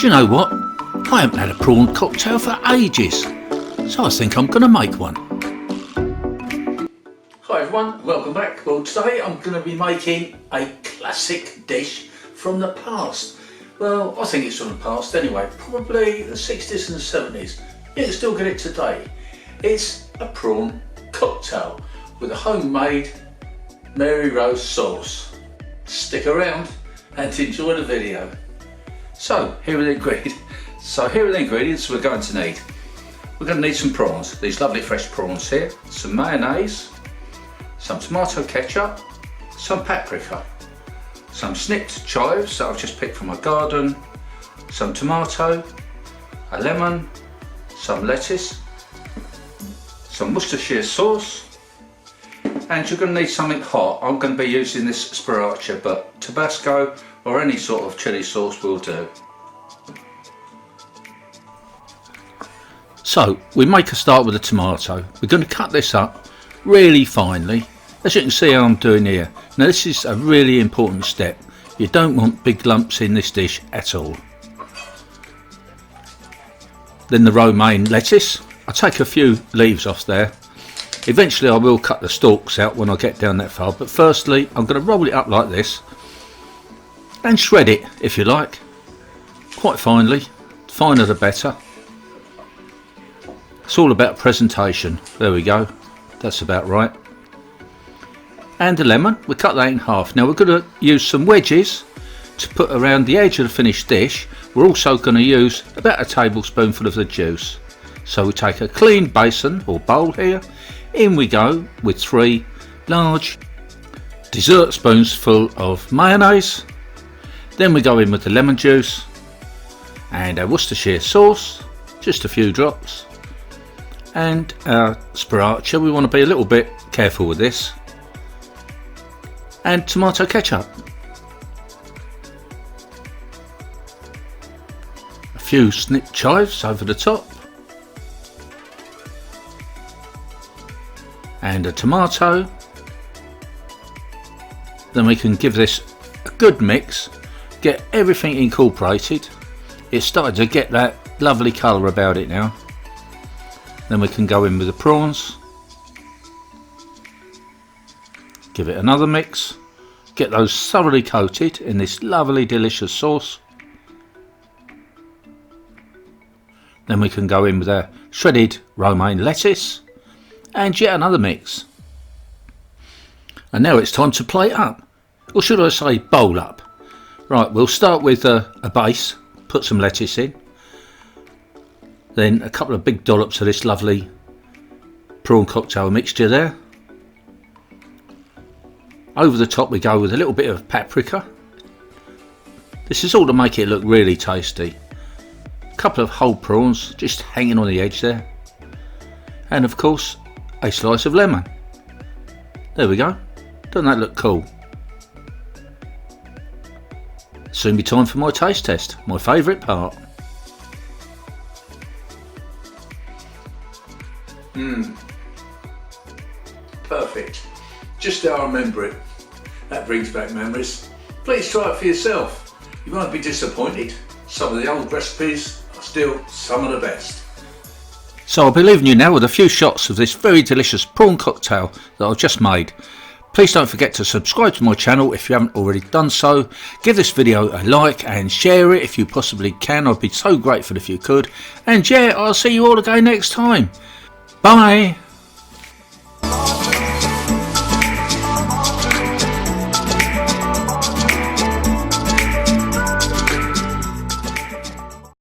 Do you know what? I haven't had a prawn cocktail for ages, so I think I'm going to make one. Hi everyone, welcome back. Well, today I'm going to be making a classic dish from the past. Well, I think it's from the past anyway, probably the 60s and 70s. You can still get it today. It's a prawn cocktail with a homemade Mary Rose sauce. Stick around and enjoy the video. So here are the ingredients we're going to need. We're going to need some prawns, these lovely fresh prawns here, some mayonnaise, some tomato ketchup, some paprika, some snipped chives that I've just picked from my garden, some tomato, a lemon, some lettuce, some Worcestershire sauce, and you're going to need something hot. I'm going to be using this sriracha, but Tabasco or any sort of chili sauce will do. So we make a start with the tomato. We're going to cut this up really finely, as you can see how I'm doing here. Now this is a really important step. You don't want big lumps in this dish at all. Then the romaine lettuce. I'll take a few leaves off there. Eventually I will cut the stalks out when I get down that far, but firstly I'm going to roll it up like this and shred it, if you like, quite finely. Finer the better. It's all about presentation. There we go, that's about right. And the lemon, we cut that in half. Now we're going to use some wedges to put around the edge of the finished dish. We're also going to use about a tablespoonful of the juice. So we take a clean basin or bowl here. In we go with 3 large dessert spoons full of mayonnaise. Then we go in with the lemon juice and our Worcestershire sauce, just a few drops, and our sriracha. We want to be a little bit careful with this, and tomato ketchup. A few snipped chives over the top, and a tomato. Then we can give this a good mix, get everything incorporated. It's starting to get that lovely colour about it now. Then we can go in with the prawns, give it another mix, get those thoroughly coated in this lovely delicious sauce. Then we can go in with our shredded romaine lettuce and yet another mix. And now it's time to plate up, or should I say bowl up. Right, we'll start with a base, put some lettuce in, then a couple of big dollops of this lovely prawn cocktail mixture there. Over the top we go with a little bit of paprika. This is all to make it look really tasty. A couple of whole prawns just hanging on the edge there, and of course a slice of lemon. There we go. Doesn't that look cool? Soon be time for my taste test, my favourite part. Perfect. Just how I remember it. That brings back memories. Please try it for yourself. You won't be disappointed. Some of the old recipes are still some of the best. So I'll be leaving you now with a few shots of this very delicious prawn cocktail that I've just made. Please don't forget to subscribe to my channel if you haven't already done so. Give this video a like and share it if you possibly can. I'd be so grateful if you could. And yeah, I'll see you all again next time. Bye.